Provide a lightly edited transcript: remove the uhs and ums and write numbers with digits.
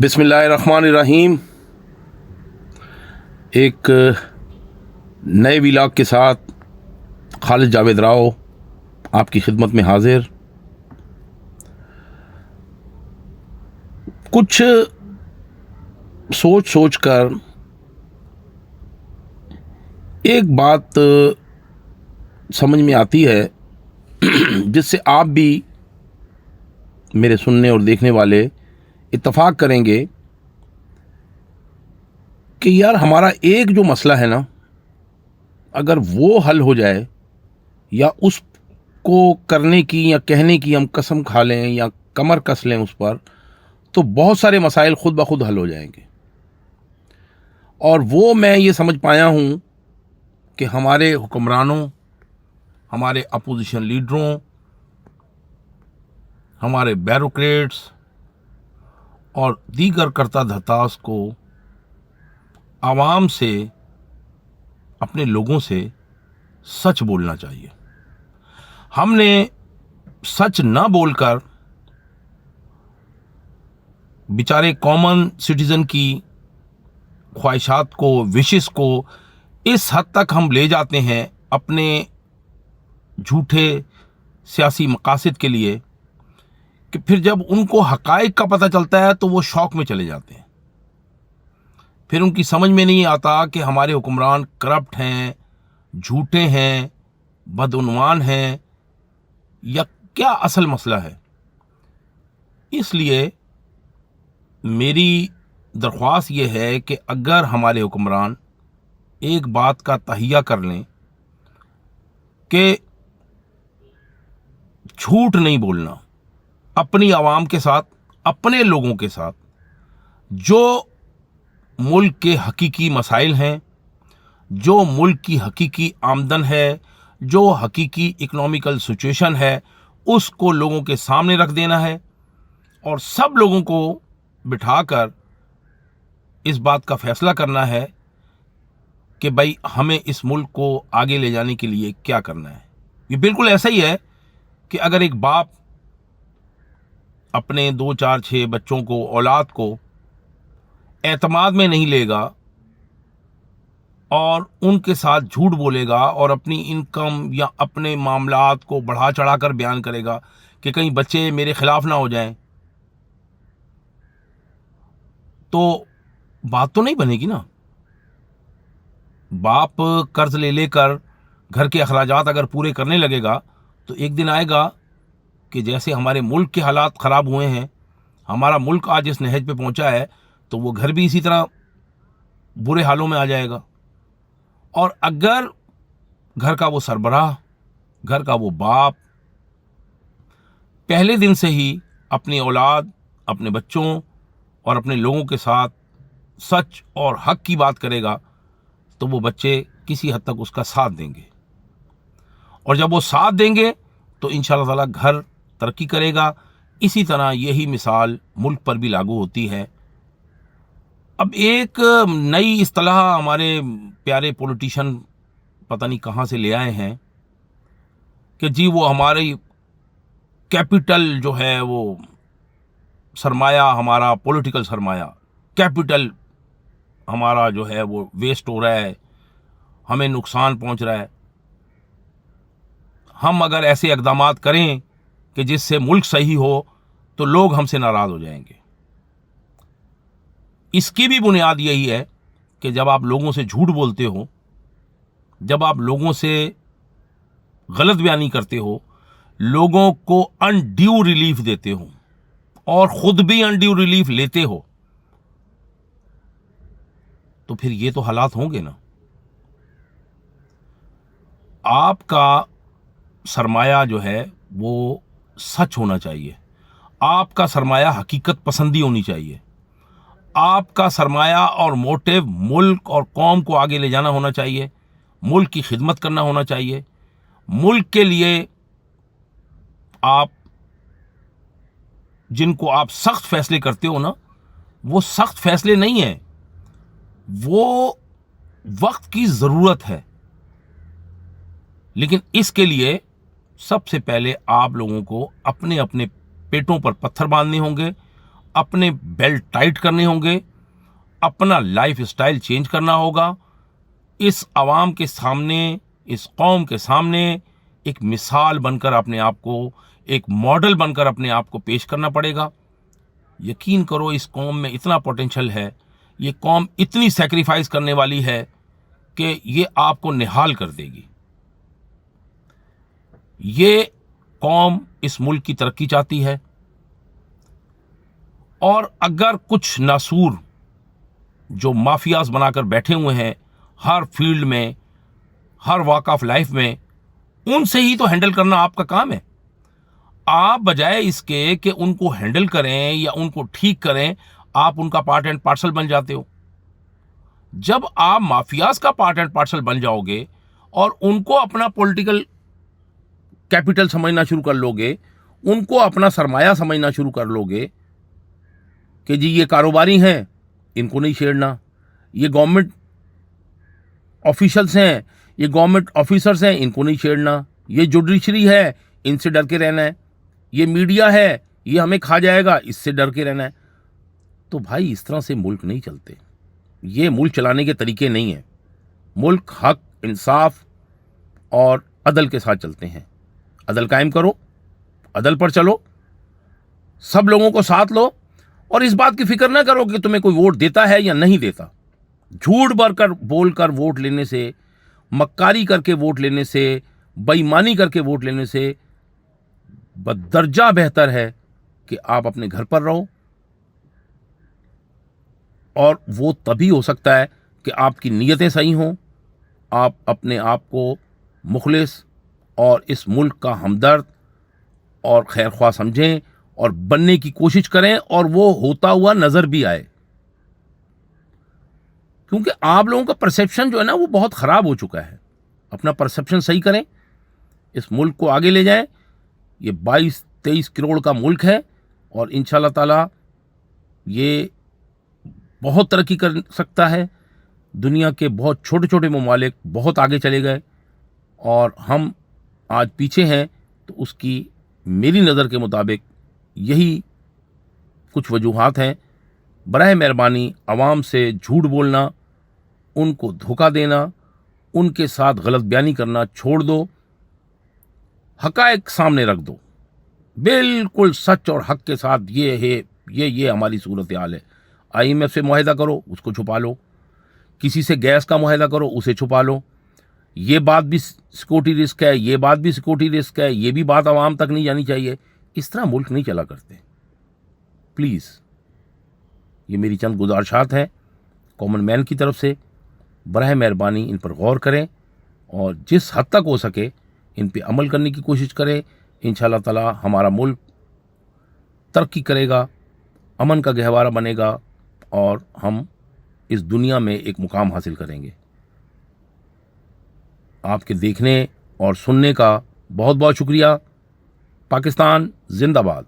بسم اللہ الرحمن الرحیم. ایک نئے ولاگ کے ساتھ خالد جاوید راؤ آپ کی خدمت میں حاضر. کچھ سوچ کر ایک بات سمجھ میں آتی ہے جس سے آپ بھی میرے سننے اور دیکھنے والے اتفاق کریں گے کہ یار ہمارا ایک جو مسئلہ ہے نا، اگر وہ حل ہو جائے یا اس کو کرنے کی یا کہنے کی ہم قسم کھا لیں یا کمر کس لیں اس پر، تو بہت سارے مسائل خود بخود حل ہو جائیں گے. اور وہ میں یہ سمجھ پایا ہوں کہ ہمارے حکمرانوں، ہمارے اپوزیشن لیڈروں، ہمارے بیوروکریٹس اور دیگر کرتا دھرتاس کو عوام سے، اپنے لوگوں سے سچ بولنا چاہیے. ہم نے سچ نہ بول کر بیچارے کامن سٹیزن کی خواہشات کو، وشز کو اس حد تک ہم لے جاتے ہیں اپنے جھوٹے سیاسی مقاصد کے لیے کہ پھر جب ان کو حقائق کا پتہ چلتا ہے تو وہ شوق میں چلے جاتے ہیں. پھر ان کی سمجھ میں نہیں آتا کہ ہمارے حکمران کرپٹ ہیں، جھوٹے ہیں، بدعنوان ہیں، یا کیا اصل مسئلہ ہے. اس لیے میری درخواست یہ ہے کہ اگر ہمارے حکمران ایک بات کا تہیہ کر لیں کہ جھوٹ نہیں بولنا اپنی عوام کے ساتھ، اپنے لوگوں کے ساتھ، جو ملک کے حقیقی مسائل ہیں، جو ملک کی حقیقی آمدن ہے، جو حقیقی اکنامیکل سچویشن ہے، اس کو لوگوں کے سامنے رکھ دینا ہے اور سب لوگوں کو بٹھا کر اس بات کا فیصلہ کرنا ہے کہ بھائی ہمیں اس ملک کو آگے لے جانے کے لیے کیا کرنا ہے. یہ بالکل ایسا ہی ہے کہ اگر ایک باپ اپنے 2 4 6 بچوں کو، اولاد کو اعتماد میں نہیں لے گا اور ان کے ساتھ جھوٹ بولے گا اور اپنی انکم یا اپنے معاملات کو بڑھا چڑھا کر بیان کرے گا کہ کہیں بچے میرے خلاف نہ ہو جائیں، تو بات تو نہیں بنے گی نا. باپ قرض لے کر گھر کے اخراجات اگر پورے کرنے لگے گا تو ایک دن آئے گا کہ جیسے ہمارے ملک کے حالات خراب ہوئے ہیں، ہمارا ملک آج اس نہج پہ پہنچا ہے، تو وہ گھر بھی اسی طرح برے حالوں میں آ جائے گا. اور اگر گھر کا وہ سربراہ، گھر کا وہ باپ پہلے دن سے ہی اپنی اولاد، اپنے بچوں اور اپنے لوگوں کے ساتھ سچ اور حق کی بات کرے گا تو وہ بچے کسی حد تک اس کا ساتھ دیں گے. اور جب وہ ساتھ دیں گے تو انشاءاللہ تعالی گھر ترقی کرے گا. اسی طرح یہی مثال ملک پر بھی لاگو ہوتی ہے. اب ایک نئی اصطلاح ہمارے پیارے پولیٹیشین پتہ نہیں کہاں سے لے آئے ہیں کہ جی وہ ہماری کیپٹل جو ہے، وہ سرمایہ، ہمارا پولیٹیکل سرمایہ، کیپٹل ہمارا جو ہے وہ ویسٹ ہو رہا ہے، ہمیں نقصان پہنچ رہا ہے. ہم اگر ایسے اقدامات کریں کہ جس سے ملک صحیح ہو تو لوگ ہم سے ناراض ہو جائیں گے. اس کی بھی بنیاد یہی ہے کہ جب آپ لوگوں سے جھوٹ بولتے ہو، جب آپ لوگوں سے غلط بیانی کرتے ہو، لوگوں کو انڈیو ریلیف دیتے ہو اور خود بھی انڈیو ریلیف لیتے ہو، تو پھر یہ تو حالات ہوں گے نا. آپ کا سرمایہ جو ہے وہ سچ ہونا چاہیے، آپ کا سرمایہ حقیقت پسندی ہونی چاہیے، آپ کا سرمایہ اور موٹیو ملک اور قوم کو آگے لے جانا ہونا چاہیے، ملک کی خدمت کرنا ہونا چاہیے. ملک کے لیے آپ جن کو آپ سخت فیصلے کرتے ہو نا، وہ سخت فیصلے نہیں ہیں، وہ وقت کی ضرورت ہے. لیکن اس کے لیے سب سے پہلے آپ لوگوں کو اپنے اپنے پیٹوں پر پتھر باندھنے ہوں گے اپنے بیلٹ ٹائٹ کرنے ہوں گے, اپنا لائف سٹائل چینج کرنا ہوگا. اس عوام کے سامنے, اس قوم کے سامنے ایک مثال بن کر اپنے آپ کو, ایک ماڈل بن کر اپنے آپ کو پیش کرنا پڑے گا. یقین کرو اس قوم میں اتنا پوٹینشل ہے, یہ قوم اتنی سیکریفائز کرنے والی ہے کہ یہ آپ کو نہال کر دے گی. یہ قوم اس ملک کی ترقی چاہتی ہے, اور اگر کچھ ناسور جو مافیاز بنا کر بیٹھے ہوئے ہیں ہر فیلڈ میں, ہر واک آف لائف میں, ان سے ہی تو ہینڈل کرنا آپ کا کام ہے. آپ بجائے اس کے کہ ان کو ہینڈل کریں یا ان کو ٹھیک کریں, آپ ان کا پارٹ اینڈ پارسل بن جاتے ہو. جب آپ مافیاز کا پارٹ اینڈ پارسل بن جاؤ گے اور ان کو اپنا پولیٹیکل کیپٹل سمجھنا شروع کر لو گے, ان کو اپنا سرمایہ سمجھنا شروع کر لو گے کہ جی یہ کاروباری ہیں, ان کو نہیں چھیڑنا, یہ گورنمنٹ آفیشلز ہیں, یہ گورنمنٹ آفیسرز ہیں, ان کو نہیں چھیڑنا, یہ جوڈیشری ہے, ان سے ڈر کے رہنا ہے, یہ میڈیا ہے, یہ ہمیں کھا جائے گا, اس سے ڈر کے رہنا ہے. تو بھائی اس طرح سے ملک نہیں چلتے, یہ ملک چلانے کے طریقے نہیں ہیں. ملک حق, انصاف اور عدل کے ساتھ چلتے ہیں. عدل قائم کرو, عدل پر چلو, سب لوگوں کو ساتھ لو, اور اس بات کی فکر نہ کرو کہ تمہیں کوئی ووٹ دیتا ہے یا نہیں دیتا. جھوٹ بول کر ووٹ لینے سے, مکاری کر کے ووٹ لینے سے, بےایمانی کر کے ووٹ لینے سے بدرجہ بہتر ہے کہ آپ اپنے گھر پر رہو. اور وہ تبھی ہو سکتا ہے کہ آپ کی نیتیں صحیح ہوں, آپ اپنے آپ کو مخلص اور اس ملک کا ہمدرد اور خیر خواہ سمجھیں اور بننے کی کوشش کریں, اور وہ ہوتا ہوا نظر بھی آئے. کیونکہ آپ لوگوں کا پرسیپشن جو ہے نا وہ بہت خراب ہو چکا ہے. اپنا پرسیپشن صحیح کریں, اس ملک کو آگے لے جائیں. یہ 22-23 کروڑ کا ملک ہے, اور انشاءاللہ تعالی یہ بہت ترقی کر سکتا ہے. دنیا کے بہت چھوٹے چھوٹے ممالک بہت آگے چلے گئے, اور ہم آج پیچھے ہیں. تو اس کی میری نظر کے مطابق یہی کچھ وجوہات ہیں. براہ مہربانی عوام سے جھوٹ بولنا, ان کو دھوکہ دینا, ان کے ساتھ غلط بیانی کرنا چھوڑ دو. حقائق سامنے رکھ دو, بالکل سچ اور حق کے ساتھ. یہ ہے, یہ ہماری صورتحال ہے. IMF سے معاہدہ کرو, اس کو چھپا لو. کسی سے گیس کا معاہدہ کرو, اسے چھپا لو. یہ بات بھی سیکورٹی رسک ہے, یہ بات بھی سیکورٹی رسک ہے, یہ بھی بات عوام تک نہیں جانی چاہیے. اس طرح ملک نہیں چلا کرتے. پلیز, یہ میری چند گزارشات ہیں کامن مین کی طرف سے. براہ مہربانی ان پر غور کریں, اور جس حد تک ہو سکے ان پہ عمل کرنے کی کوشش کریں. انشاءاللہ تعالی ہمارا ملک ترقی کرے گا, امن کا گہوارہ بنے گا, اور ہم اس دنیا میں ایک مقام حاصل کریں گے. آپ کے دیکھنے اور سننے کا بہت بہت شکریہ. پاکستان زندہ باد.